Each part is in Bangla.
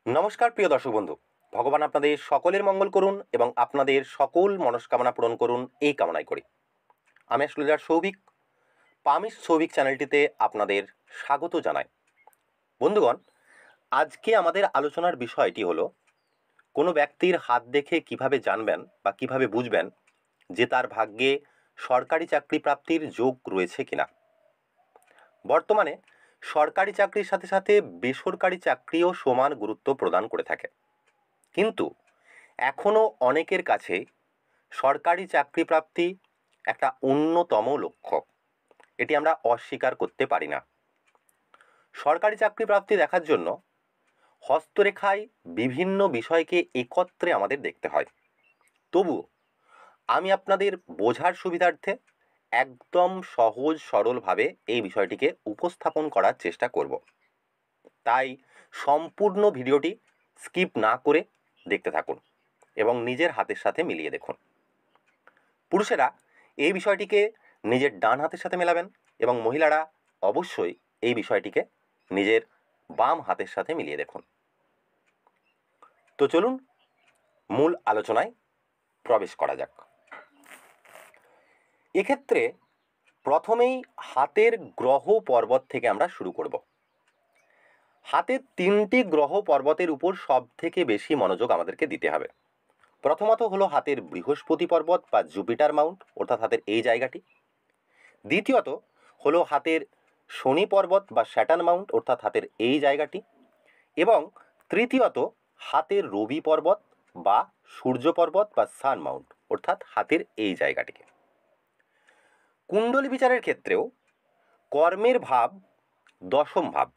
নমস্কার প্রিয় দর্শক বন্ধু। ভগবান আপনাদের সকলের মঙ্গল করুন এবং আপনাদের সকল মনস্কামনা পূরণ করুন, এই কামনাই করি। আমি অ্যাস্ট্রোলজার সৌভিক, পামিশ সৌভিক চ্যানেলটিতে আপনাদের স্বাগত জানাই। বন্ধুগণ, আজকে আমাদের আলোচনার বিষয়টি হলো কোনো ব্যক্তির হাত দেখে কিভাবে জানবেন বা কিভাবে বুঝবেন যে তার ভাগ্যে সরকারি চাকরি প্রাপ্তির যোগ রয়েছে কিনা। বর্তমানে সরকারি চাকরির সাথে সাথে বেসরকারি চাকরিও সমান গুরুত্ব প্রদান করে থাকে, কিন্তু এখনও অনেকের কাছে সরকারি চাকরি প্রাপ্তি একটা অন্যতম লক্ষ্য। এটি আমরা অস্বীকার করতে পারি না। সরকারি চাকরি প্রাপ্তি দেখার জন্য হস্তরেখায় বিভিন্ন বিষয়কে একত্রে আমাদের দেখতে হয়। তবুও আমি আপনাদের বোঝার সুবিধার্থে একদম সহজ সরলভাবে এই বিষয়টিকে উপস্থাপন করার চেষ্টা করব। তাই সম্পূর্ণ ভিডিওটি স্কিপ না করে দেখতে থাকুন এবং নিজের হাতের সাথে মিলিয়ে দেখুন। পুরুষেরা এই বিষয়টিকে নিজের ডান হাতের সাথে মেলাবেন এবং মহিলারা অবশ্যই এই বিষয়টিকে নিজের বাম হাতের সাথে মিলিয়ে দেখুন। তো চলুন মূল আলোচনায় প্রবেশ করা যাক। এক্ষেত্রে প্রথমেই হাতের গ্রহ পর্বত থেকে আমরা শুরু করব। হাতের 3টি গ্রহ পর্বতের উপর সব থেকে বেশি মনোযোগ আমাদেরকে দিতে হবে। প্রথমত হলো হাতের বৃহস্পতি পর্বত বা জুপিটার মাউন্ট, অর্থাৎ হাতের এই জায়গাটি। দ্বিতীয়ত হলো হাতের শনি পর্বত বা স্যাটার্ন মাউন্ট, অর্থাৎ হাতের এই জায়গাটি। এবং তৃতীয়ত হাতের রবি পর্বত বা সূর্য পর্বত বা সান মাউন্ট, অর্থাৎ হাতের এই জায়গাটিকে। কুণ্ডলী বিচারের ক্ষেত্রেও কর্মের ভাব দশম ভাব,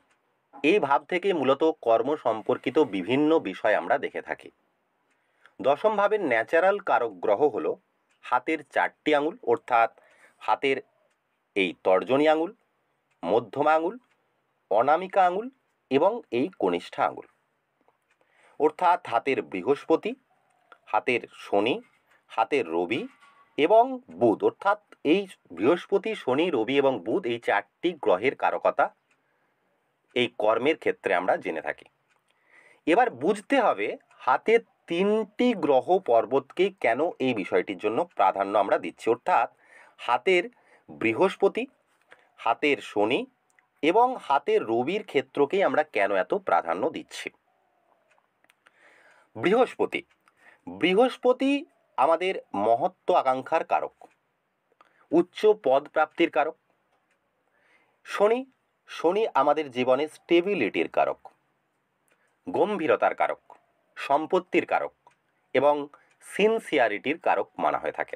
এই ভাব থেকে মূলত কর্ম সম্পর্কিত বিভিন্ন বিষয় আমরা দেখে থাকি। দশম ভাবের ন্যাচারাল কারক গ্রহ হলো হাতের 4টি আঙুল, অর্থাৎ হাতের এই তর্জনী আঙুল, মধ্যমা আঙুল, অনামিকা আঙুল এবং এই কনিষ্ঠা আঙুল। অর্থাৎ হাতের বৃহস্পতি, হাতের শনি, হাতের রবি এবং বুধ, অর্থাৎ এই বৃহস্পতি, শনি, রবি এবং বুধ এই 4টি গ্রহের কারকতা এই কর্মের ক্ষেত্রে আমরা জেনে থাকি। এবার বুঝতে হবে হাতের 3টি গ্রহ পর্বতকে কেন এই বিষয়টির জন্য প্রাধান্য আমরা দিচ্ছি, অর্থাৎ হাতের বৃহস্পতি, হাতের শনি এবং হাতের রবির ক্ষেত্রকেই আমরা কেন এত প্রাধান্য দিচ্ছি। বৃহস্পতি বৃহস্পতি আমাদের মহত্ব আকাঙ্ক্ষার কারক, উচ্চ পদ প্রাপ্তির কারক। শনি শনি আমাদের জীবনে স্টেবিলিটির কারক, গম্ভীরতার কারক, সম্পত্তির কারক এবং সিনসিয়ারিটির কারক মানা হয়ে থাকে।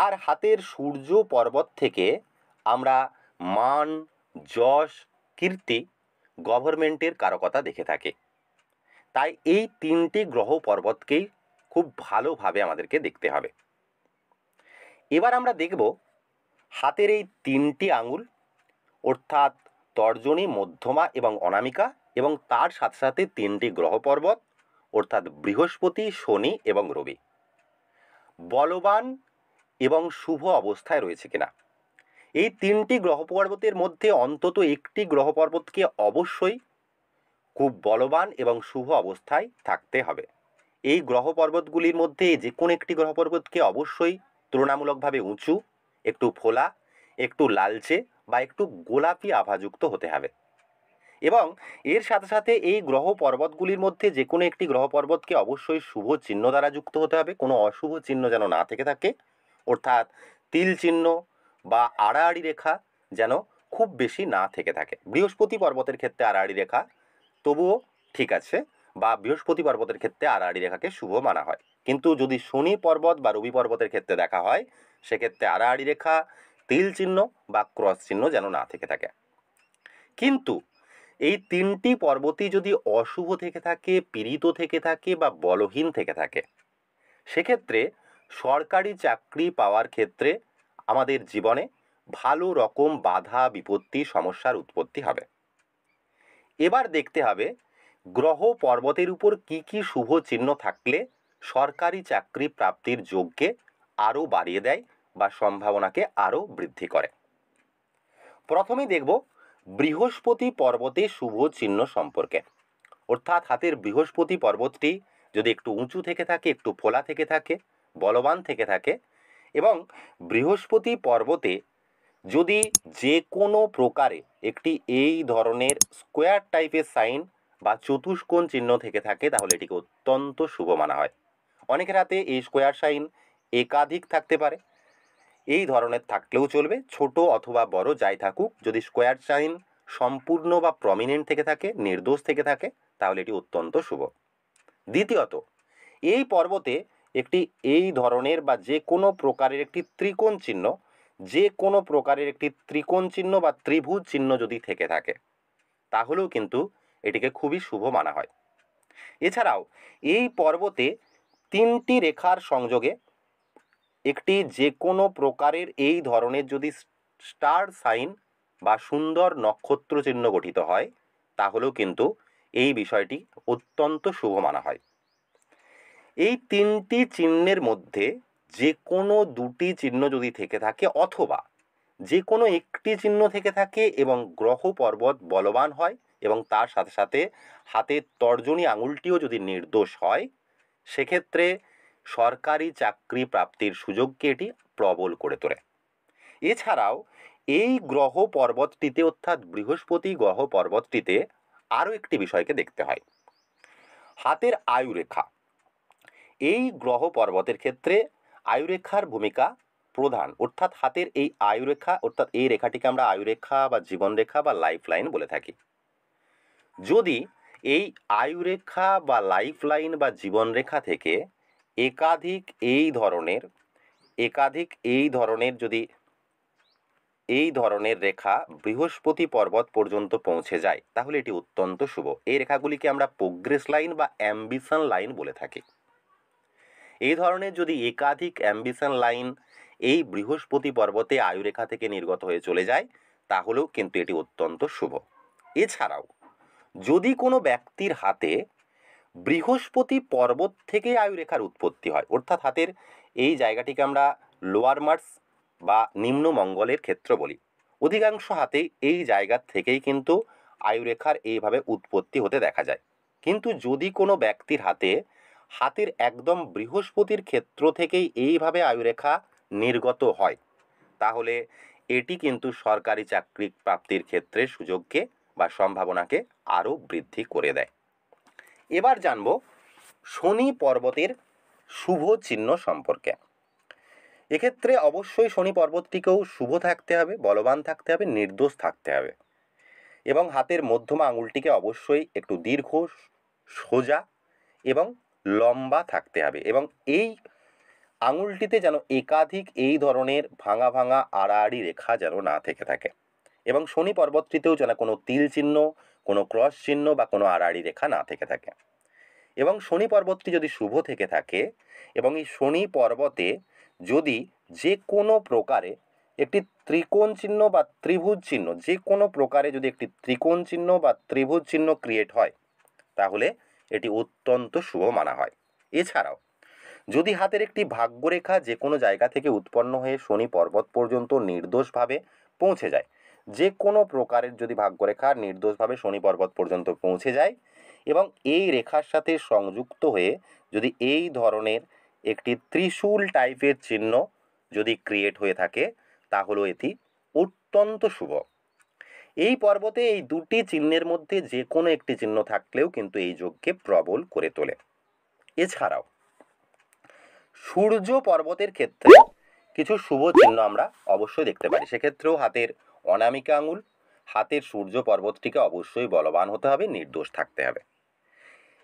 আর হাতের সূর্য পর্বত থেকে আমরা মান, যশ, কীর্তি, গভর্নমেন্টের কারকতা দেখে থাকি। তাই এই 3টি গ্রহ পর্বতকেই খুব ভালোভাবে আমাদেরকে দেখতে হবে। এবার আমরা দেখব হাতের এই 3টি আঙুল, অর্থাৎ তর্জনী, মধ্যমা এবং অনামিকা, এবং তার সাথে সাথে 3টি গ্রহ পর্বত, অর্থাৎ বৃহস্পতি, শনি এবং রবি, বলবান এবং শুভ অবস্থায় রয়েছে কিনা। এই 3টি গ্রহ পর্বতের মধ্যে অন্তত একটি গ্রহ পর্বতকে অবশ্যই খুব বলবান এবং শুভ অবস্থায় থাকতে হবে। এই গ্রহ পর্বতগুলির মধ্যে যে কোনো একটি গ্রহ পর্বতকে অবশ্যই তুলনামূলকভাবে উঁচু, একটু ফোলা, একটু লালচে বা একটু গোলাপি আভাযুক্ত হতে হবে। এবং এর সাথে সাথে এই গ্রহ পর্বতগুলির মধ্যে যে কোনো একটি গ্রহ পর্বতকে অবশ্যই শুভ চিহ্ন দ্বারা যুক্ত হতে হবে, কোনো অশুভ চিহ্ন যেন না থেকে থাকে। অর্থাৎ তিল চিহ্ন বা আড়াআড়ি রেখা যেন খুব বেশি না থেকে থাকে। বৃহস্পতি পর্বতের ক্ষেত্রে আড়াআড়ি রেখা তবুও ঠিক আছে, বা বৃহস্পতি পর্বতের ক্ষেত্রে আড়াআড়ি রেখাকে শুভ মানা হয়। কিন্তু যদি শনি পর্বত বা রবি পর্বতের ক্ষেত্রে দেখা হয়, সেক্ষেত্রে আড়াআড়ি রেখা, তিল চিহ্ন বা ক্রস চিহ্ন যেন না থেকে থাকে। কিন্তু এই 3টি পর্বতই যদি অশুভ থেকে থাকে, পীড়িত থেকে থাকে বা বলহীন থেকে থাকে, সেক্ষেত্রে সরকারি চাকরি পাওয়ার ক্ষেত্রে আমাদের জীবনে ভালো রকম বাধা, বিপত্তি, সমস্যার উৎপত্তি হবে। এবার দেখতে হবে গ্রহ পর্বতের উপর কি কি শুভ চিহ্ন থাকলে সরকারি চাকরি প্রাপ্তির যোগকে আরও বাড়িয়ে দেয় বা সম্ভাবনাকে আরও বৃদ্ধি করে। প্রথমেই দেখব বৃহস্পতি পর্বতে শুভ চিহ্ন সম্পর্কে। অর্থাৎ হাতের বৃহস্পতি পর্বতটি যদি একটু উঁচু থেকে থাকে, একটু ফোলা থেকে থাকে, বলবান থেকে থাকে, এবং বৃহস্পতি পর্বতে যদি যে কোনো প্রকারে একটি এই ধরনের স্কোয়ার টাইপের সাইন বা চতুষ্কোণ চিহ্ন থেকে থাকে, তাহলে এটিকে অত্যন্ত শুভ মানা হয়। অনেকের হাতে এই স্কোয়ার সাইন একাধিক থাকতে পারে, এই ধরনের থাকলেও চলবে, ছোট অথবা বড় যাই থাকুক, যদি স্কোয়ার সাইন সম্পূর্ণ বা প্রমিনেন্ট থেকে থাকে, নির্দোষ থেকে থাকে, তাহলে এটি অত্যন্ত শুভ। দ্বিতীয়ত, এই পর্বতে একটি এই ধরনের বা যে কোনো প্রকারের একটি ত্রিকোণ চিহ্ন, যে কোনো প্রকারের একটি ত্রিকোণ চিহ্ন বা ত্রিভুজ চিহ্ন যদি থেকে থাকে, তাহলেও কিন্তু এটিকে খুবই শুভ মানা হয়। এছাড়াও এই পর্বতে 3টি রেখার সংযোগে একটি যে কোনো প্রকারের এই ধরনের যদি স্টার সাইন বা সুন্দর নক্ষত্র চিহ্ন গঠিত হয়, তাহলেও কিন্তু এই বিষয়টি অত্যন্ত শুভ মানা হয়। এই 3টি চিহ্নের মধ্যে যে কোনো 2টি চিহ্ন যদি থেকে থাকে, অথবা যে কোনো একটি চিহ্ন থেকে থাকে এবং গ্রহ পর্বত বলবান হয় এবং তার সাথে সাথে হাতের তর্জনী আঙুলটিও যদি নির্দোষ হয়, সেক্ষেত্রে সরকারি চাকরি প্রাপ্তির সুযোগকে এটি প্রবল করে তোলে। এছাড়াও এই গ্রহ পর্বতটিতে, অর্থাৎ বৃহস্পতি গ্রহ পর্বতটিতে আরও একটি বিষয়কে দেখতে হয়, হাতের আয়ুরেখা। এই গ্রহ পর্বতের ক্ষেত্রে আয়ুরেখার ভূমিকা প্রধান, অর্থাৎ হাতের এই আয়ুরেখা, অর্থাৎ এই রেখাটিকে আমরা আয়ুরেখা বা জীবনরেখা বা লাইফ লাইন বলে থাকি। যদি এই আয়ুরেখা বা লাইফ লাইন বা জীবনরেখা থেকে একাধিক এই ধরনের যদি এই ধরনের রেখা বৃহস্পতি পর্বত পর্যন্ত পৌঁছে যায়, তাহলে এটি অত্যন্ত শুভ। এই রেখাগুলিকে আমরা প্রোগ্রেস লাইন বা অ্যাম্বিশন লাইন বলে থাকি। এই ধরনের যদি একাধিক অ্যাম্বিশন লাইন এই বৃহস্পতি পর্বতে আয়ুরেখা থেকে নির্গত হয়ে চলে যায়, তাহলেও কিন্তু এটি অত্যন্ত শুভ। এছাড়াও যদি কোনো ব্যক্তির হাতে বৃহস্পতি পর্বত থেকে আয়ুরেখার উৎপত্তি হয়, অর্থাৎ হাতের এই জায়গাটিকে আমরা লোয়ার মার্স বা নিম্ন মঙ্গলের ক্ষেত্র বলি, অধিকাংশ হাতে এই জায়গা থেকেই কিন্তু আয়ুরেখার এইভাবে উৎপত্তি হতে দেখা যায়। কিন্তু যদি কোনো ব্যক্তির হাতের একদম বৃহস্পতির ক্ষেত্র থেকেই এইভাবে আয়ুরেখা নির্গত হয়, তাহলে এটি কিন্তু সরকারি চাকরি প্রাপ্তির ক্ষেত্রে সুযোগকে বা সম্ভাবনাকে আরও বৃদ্ধি করে দেয়। এবার জানব শনি পর্বতের শুভ চিহ্ন সম্পর্কে। এক্ষেত্রে অবশ্যই শনি পর্বতটিকেও শুভ থাকতে হবে, বলবান থাকতে হবে, নির্দোষ থাকতে হবে, এবং হাতের মধ্যমা আঙুলটিকে অবশ্যই একটু দীর্ঘ, সোজা এবং লম্বা থাকতে হবে, এবং এই আঙুলটিতে যেন একাধিক এই ধরনের ভাঙা ভাঙা আড়াআড়ি রেখা যেন না থেকে থাকে, এবং শনি পর্বতটিতেও যেন কোনো তিল চিহ্ন, কোনো ক্রস চিহ্ন বা কোনো আড়াআড়ি রেখা না থেকে থাকে। এবং শনি পর্বতটি যদি শুভ থেকে থাকে এবং এই শনি পর্বতে যদি যে কোনো প্রকারে একটি ত্রিকোণ চিহ্ন বা ত্রিভুজ চিহ্ন, যে কোনো প্রকারে যদি একটি ত্রিকোণ চিহ্ন বা ত্রিভুজ চিহ্ন ক্রিয়েট হয়, তাহলে এটি অত্যন্ত শুভ মানা হয়। এছাড়াও যদি হাতের একটি ভাগ্যরেখা যে কোনো জায়গা থেকে উৎপন্ন হয়ে শনি পর্বত পর্যন্ত নির্দোষভাবে পৌঁছে যায়, যে কোনো প্রকারের যদি ভাগ্যরেখা নির্দোষভাবে শনি পর্বত পর্যন্ত পৌঁছে যায় এবং এই রেখার সাথে সংযুক্ত হয়ে যদি এই ধরনের একটি ত্রিশূল টাইপের চিহ্ন যদি ক্রিয়েট হয়ে থাকে, তাহলে এটি অত্যন্ত শুভ। এই পর্বতে এই দুটি চিহ্নের মধ্যে যে কোনো একটি চিহ্ন থাকলেও কিন্তু এই যোগকে প্রবল করে তোলে। এছাড়াও সূর্য পর্বতের ক্ষেত্রে কিছু শুভ চিহ্ন আমরা অবশ্যই দেখতে পারি। সেক্ষেত্রেও হাতের অনামিকা আঙুল, হাতের সূর্য পর্বতটিকে অবশ্যই বলবান হতে হবে, নির্দোষ থাকতে হবে।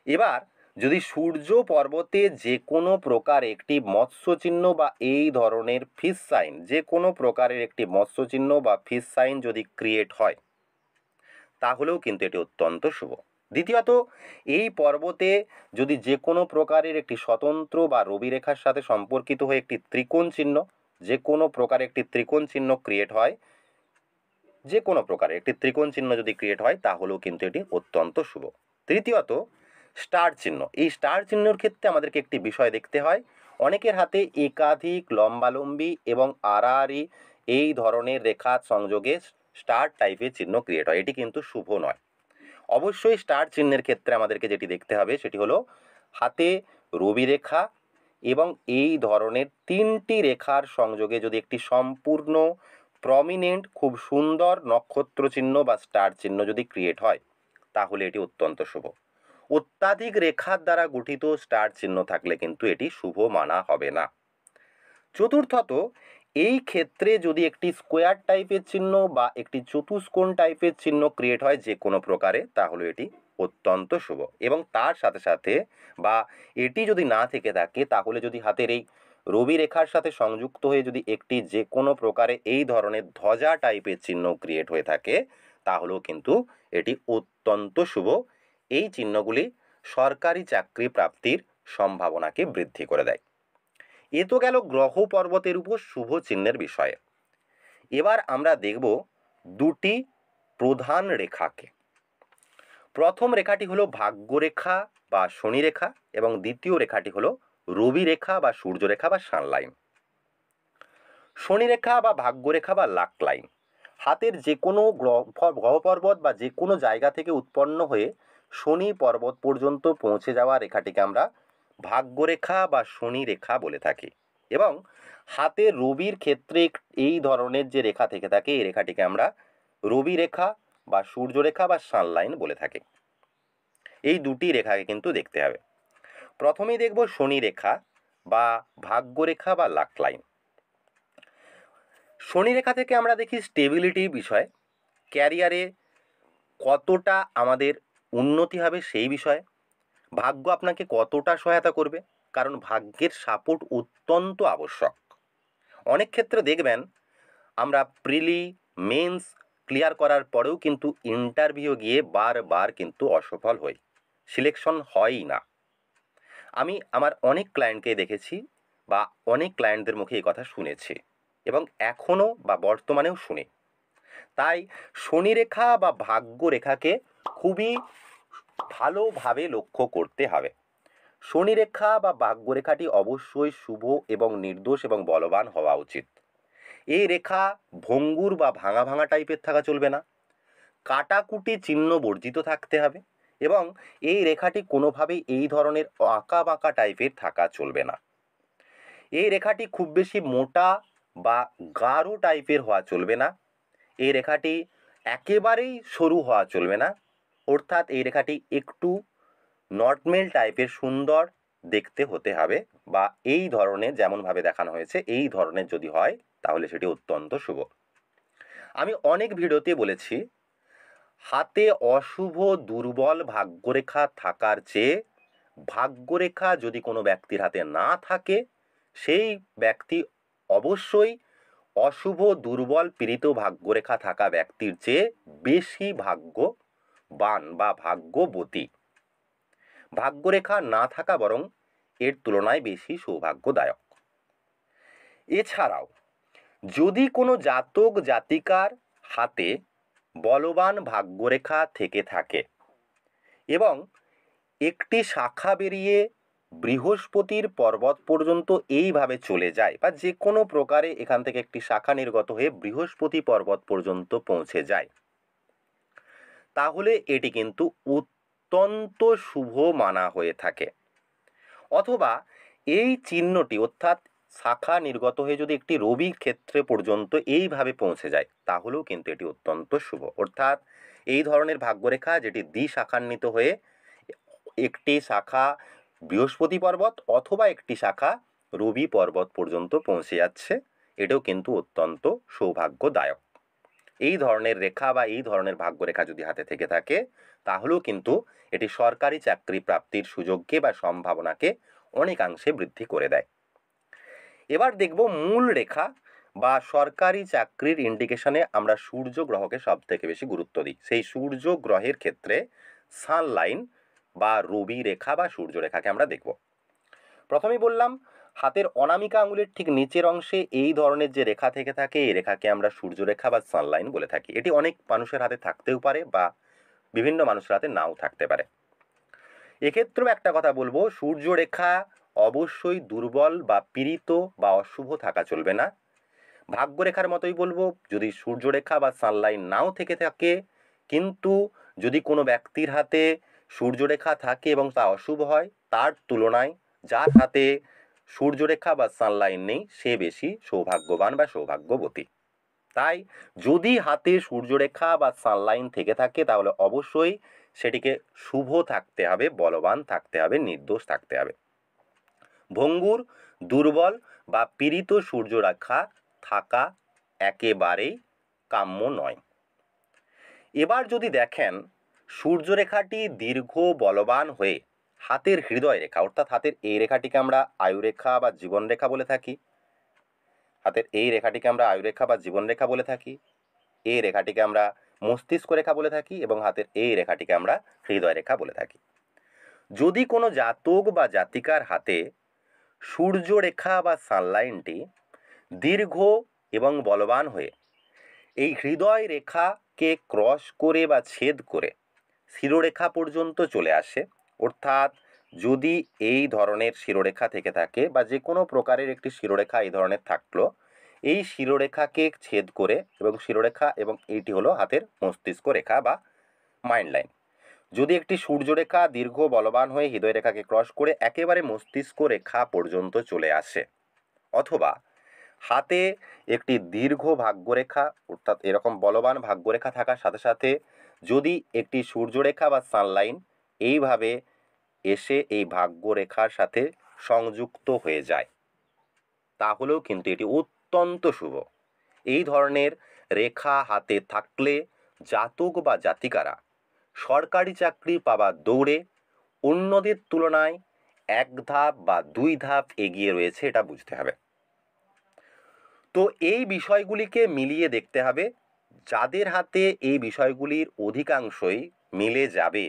এবার যদি সূর্য পর্বতে যে কোনো প্রকার একটি মৎস্য চিহ্ন বা এই ধরনের ফিশ সাইন, যে কোনো প্রকারের একটি মৎস্য চিহ্ন বা ফিশ সাইন যদি ক্রিয়েট হয়, তাহলেও কিন্তু এটি অত্যন্ত শুভ। দ্বিতীয়ত, এই পর্বতে যদি যে কোনো প্রকারের একটি স্বতন্ত্র বা রবিরেখার সাথে সম্পর্কিত হয়ে একটি ত্রিকোণ চিহ্ন, যে কোনো প্রকারের একটি ত্রিকোণ চিহ্ন ক্রিয়েট হয়, যে কোনো প্রকারের একটি ত্রিকোণ চিহ্ন যদি ক্রিয়েট হয়, তাহলেও কিন্তু এটি অত্যন্ত শুভ। তৃতীয়ত, স্টার চিহ্ন। এই স্টার চিহ্নের ক্ষেত্রে আমাদেরকে একটি বিষয় দেখতে হয়, অনেকের হাতে একাধিক লম্বালম্বি এবং আড়াআড়ি এই ধরনের রেখা সংযোগে স্টার টাইপের চিহ্ন ক্রিয়েট হয়, এটি কিন্তু শুভ নয়। অবশ্যই স্টার চিহ্নের ক্ষেত্রে আমাদেরকে যেটি দেখতে হবে সেটি হলো হাতে রবি রেখা এবং এই ধরনের 3টি রেখার সংযোগে যদি একটি সম্পূর্ণ প্রমিনেন্ট খুব সুন্দর নক্ষত্র চিহ্ন বা স্টার চিহ্ন যদি ক্রিয়েট হয় তাহলে এটি অত্যন্ত শুভ। অত্যাধিক রেখার দ্বারা গঠিত স্টার চিহ্ন থাকলে কিন্তু এটি শুভ মানা হবে না। চতুর্থত, এই ক্ষেত্রে যদি একটি স্কোয়ার টাইপের চিহ্ন বা একটি চতুষ্কোণ টাইপের চিহ্ন ক্রিয়েট হয় যে কোনো প্রকারে তাহলে এটি অত্যন্ত শুভ। এবং তার সাথে সাথে বা এটি যদি না থেকে থাকে তাহলে যদি হাতের এই রবি রেখার সাথে সংযুক্ত হয়ে যদি একটি যে কোনো প্রকারে এই ধরনের ধ্বজা টাইপের চিহ্ন ক্রিয়েট হয়ে থাকে তাহলেও কিন্তু এটি অত্যন্ত শুভ। এই চিহ্নগুলি সরকারি চাকরি প্রাপ্তির সম্ভাবনাকে বৃদ্ধি করে দেয়। এ তো গেল গ্রহ পর্বতের উপর শুভ চিহ্নের বিষয়ে। এবার আমরা দেখব দুটি প্রধান রেখাকে। প্রথম রেখাটি হলো ভাগ্যরেখা বা শনি রেখা এবং দ্বিতীয় রেখাটি হলো রবি রেখা বা সূর্যরেখা বা সানলাইন। শনি রেখা বা ভাগ্যরেখা বা লাক লাইন হাতের যে কোনো গ্রহ পর্বত বা যে কোনো জায়গা থেকে উৎপন্ন হয়ে শনি পর্বত পর্যন্ত পৌঁছে যাওয়া রেখাটিকে আমরা ভাগ্যরেখা বা শনি রেখা বলে থাকি। এবং হাতে রবির ক্ষেত্রে এই ধরনের যে রেখা থেকে থাকে এই রেখাটিকে আমরা রবি রেখা বা সূর্যরেখা বা সানলাইন বলে থাকি। এই দুটি রেখাকে কিন্তু দেখতে হবে। প্রথমেই দেখব শনি রেখা বা ভাগ্যরেখা বা লাক লাইন। শনি রেখা থেকে আমরা দেখি স্টেবিলিটির বিষয়, ক্যারিয়ারে কতটা আমাদের উন্নতি হবে সেই বিষয়ে, ভাগ্য আপনাকে কতটা সহায়তা করবে, কারণ ভাগ্যের সাপোর্ট অত্যন্ত আবশ্যক। অনেক ক্ষেত্রে দেখবেন আমরা প্রিলি মেন্স ক্লিয়ার করার পরেও কিন্তু ইন্টারভিউ গিয়ে বারবার কিন্তু অসফল হই, সিলেকশন হয়ই না। আমি আমার অনেক ক্লায়েন্টকে দেখেছি বা অনেক ক্লায়েন্টদের মুখে এই কথা শুনেছি এবং এখনও বা বর্তমানেও শুনি। তাই শনি রেখা বা ভাগ্য রেখাকে খুবই ভালোভাবে লক্ষ্য করতে হবে। শনি রেখা বা ভাগ্য রেখাটি অবশ্যই শুভ এবং নির্দোষ এবং বলবান হওয়া উচিত। এই রেখা ভঙ্গুর বা ভাঙা ভাঙা টাইপের থাকা চলবে না, কাটাকুটি চিহ্ন বর্জিত থাকতে হবে এবং এই রেখাটি কোনোভাবেই এই ধরনের আঁকা বাঁকা টাইপের থাকা চলবে না। এই রেখাটি খুব বেশি মোটা বা গাঢ় টাইপের হওয়া চলবে না। এই রেখাটি একেবারেই সরু হওয়া চলবে না, অর্থাৎ এই রেখাটি একটু নর্মাল টাইপের সুন্দর দেখতে হতে হবে বা এই ধরনের যেমনভাবে দেখানো হয়েছে এই ধরনের যদি হয় তাহলে সেটি অত্যন্ত শুভ। আমি অনেক ভিডিওতে বলেছি হাতে অশুভ দুর্বল ভাগ্যরেখা থাকার চেয়ে ভাগ্যরেখা যদি কোনো ব্যক্তির হাতে না থাকে সেই ব্যক্তি অবশ্যই অশুভ দুর্বল পীড়িত ভাগ্যরেখা থাকা ব্যক্তির চেয়ে বেশি ভাগ্যবান বা ভাগ্যবতী। ভাগ্যরেখা না থাকা বরং এর তুলনায় বেশি সৌভাগ্যদায়ক। এছাড়াও যদি কোনো জাতক জাতিকার হাতে বলবান ভাগ্যরেখা থেকে থাকে এবং একটি শাখা বেরিয়ে বৃহস্পতির পর্বত পর্যন্ত এইভাবে চলে যায় বা যে কোনো প্রকারে এখান থেকে একটি শাখা নির্গত হয়ে বৃহস্পতি পর্বত পর্যন্ত পৌঁছে যায় তাহলে এটি কিন্তু অত্যন্ত শুভ মানা হয়ে থাকে। অথবা এই চিহ্নটি অর্থাৎ শাখা নির্গত হয়ে যদি একটি রবির ক্ষেত্রে পর্যন্ত এইভাবে পৌঁছে যায় তাহলেও কিন্তু এটি অত্যন্ত শুভ। অর্থাৎ এই ধরনের ভাগ্যরেখা যেটি দ্বিশাখান্বিত হয়ে একটি শাখা বৃহস্পতি পর্বত অথবা একটি শাখা রবি পর্বত পর্যন্ত পৌঁছে যাচ্ছে এটাও কিন্তু অত্যন্ত সৌভাগ্যদায়ক। এই ধরনের রেখা বা এই ধরনের ভাগ্যরেখা যদি হাতে থেকে থাকে তাহলেও কিন্তু এটি সরকারি চাকরি প্রাপ্তির সুযোগকে বা সম্ভাবনাকে অনেকাংশে বৃদ্ধি করে দেয়। এবার দেখব মূল রেখা বা সরকারি চাকরির ইন্ডিকেশনে আমরা সূর্য গ্রহকে সব থেকে বেশি গুরুত্ব দিই। সেই সূর্য গ্রহের ক্ষেত্রে সানলাইন বা রবি রেখা বা সূর্য রেখাকে আমরা দেখব। প্রথমেই বললাম হাতের অনামিকা আঙুলের ঠিক নিচের অংশে এই ধরনের যে রেখা থেকে থাকে এই রেখাকে আমরা সূর্যরেখা বা সানলাইন বলে থাকি। এটি অনেক মানুষের হাতে থাকতেও পারে বা বিভিন্ন মানুষের হাতে নাও থাকতে পারে। এক্ষেত্রেও একটা কথা বলবো, সূর্যরেখা অবশ্যই দুর্বল বা পীড়িত বা অশুভ থাকা চলবে না। ভাগ্যরেখার মতোই বলবো, যদি সূর্যরেখা বা সানলাইন নাও থেকে থাকে কিন্তু যদি কোনো ব্যক্তির হাতে সূর্যরেখা থাকে এবং তা অশুভ হয়, তার তুলনায় যার হাতে সূর্যরেখা বা সানলাইন নেই সে বেশি সৌভাগ্যবান বা সৌভাগ্যবতী। তাই যদি হাতে সূর্যরেখা বা সানলাইন থেকে থাকে তাহলে অবশ্যই সেটিকে শুভ থাকতে হবে, বলবান থাকতে হবে, নির্দোষ থাকতে হবে। ভঙ্গুর, দুর্বল বা পীড়িত সূর্যরেখা থাকা একেবারেই কাম্য নয়। এবার যদি দেখেন সূর্যরেখাটি দীর্ঘ বলবান হয়ে হাতের হৃদয় রেখা, অর্থাৎ হাতের এই রেখাটিকে আমরা আয়ুরেখা বা জীবনরেখা বলে থাকি, হাতের এই রেখাটিকে আমরা আয়ুরেখা বা জীবনরেখা বলে থাকি, এই রেখাটিকে আমরা মস্তিষ্ক রেখা বলে থাকি এবং হাতের এই রেখাটিকে আমরা হৃদয় রেখা বলে থাকি। যদি কোনো জাতক বা জাতিকার হাতে সূর্যরেখা বা সানলাইনটি দীর্ঘ এবং বলবান হয়ে এই হৃদয় রেখাকে ক্রস করে বা ছেদ করে শিরোরেখা পর্যন্ত চলে আসে, অর্থাৎ যদি এই ধরনের শিরোরেখা থেকে থাকে বা যে কোনো প্রকারের একটি শিরোরেখা এই ধরনের থাকলো, এই শিরোরেখাকে ছেদ করে এবং শিরোরেখা এবং এইটি হলো হাতের মস্তিষ্ক রেখা বা মাইন্ড লাইন। যদি একটি সূর্যরেখা দীর্ঘ বলবান হয়ে হৃদয় রেখাকে ক্রস করে একেবারে মস্তিষ্ক রেখা পর্যন্ত চলে আসে, অথবা হাতে একটি দীর্ঘ ভাগ্যরেখা অর্থাৎ এরকম বলবান ভাগ্যরেখা থাকার সাথে সাথে যদি একটি সূর্যরেখা বা সানলাইন এইভাবে এসে এই ভাগ্যরেখার সাথে সংযুক্ত হয়ে যায়, তাহলেও কিন্তু এটি অত্যন্ত শুভ। এই ধরনের রেখা হাতে থাকলে জাতক বা জাতিকারা সরকারি চাকরি পাবার দৌড়ে অন্যদের তুলনায় এক ধাপ বা দুই ধাপ এগিয়ে রয়েছে, এটা বুঝতে হবে। তো এই বিষয়গুলিকে মিলিয়ে দেখতে হবে, যাদের হাতে এই বিষয়গুলির অধিকাংশই মিলে যাবে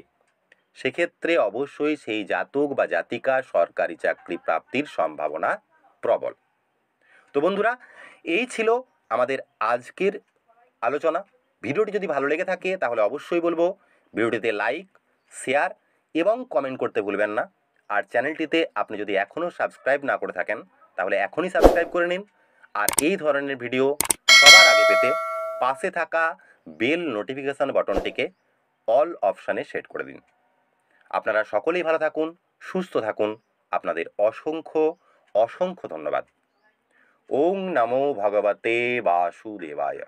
সেক্ষেত্রে অবশ্যই সেই জাতক বা জাতিকা সরকারি চাকরি প্রাপ্তির সম্ভাবনা প্রবল। তো বন্ধুরা, এই ছিল আমাদের আজকের আলোচনা। ভিডিওটি যদি ভালো লেগে থাকে তাহলে অবশ্যই বলবো ভিডিওটিতে লাইক, শেয়ার এবং কমেন্ট করতে ভুলবেন না। আর চ্যানেলটিতে আপনি যদি এখনও সাবস্ক্রাইব না করে থাকেন তাহলে এখনই সাবস্ক্রাইব করে নিন। আর এই ধরনের ভিডিও সবার আগে পেতে পাশে থাকা বেল নোটিফিকেশান বাটনটিকে অল অপশানে সেট করে দিন। আপনারা সকলেই ভালো থাকুন, সুস্থ থাকুন। আপনাদের অসংখ্য অসংখ্য ধন্যবাদ। ওং নমো ভগবতে বাসুদেবায়।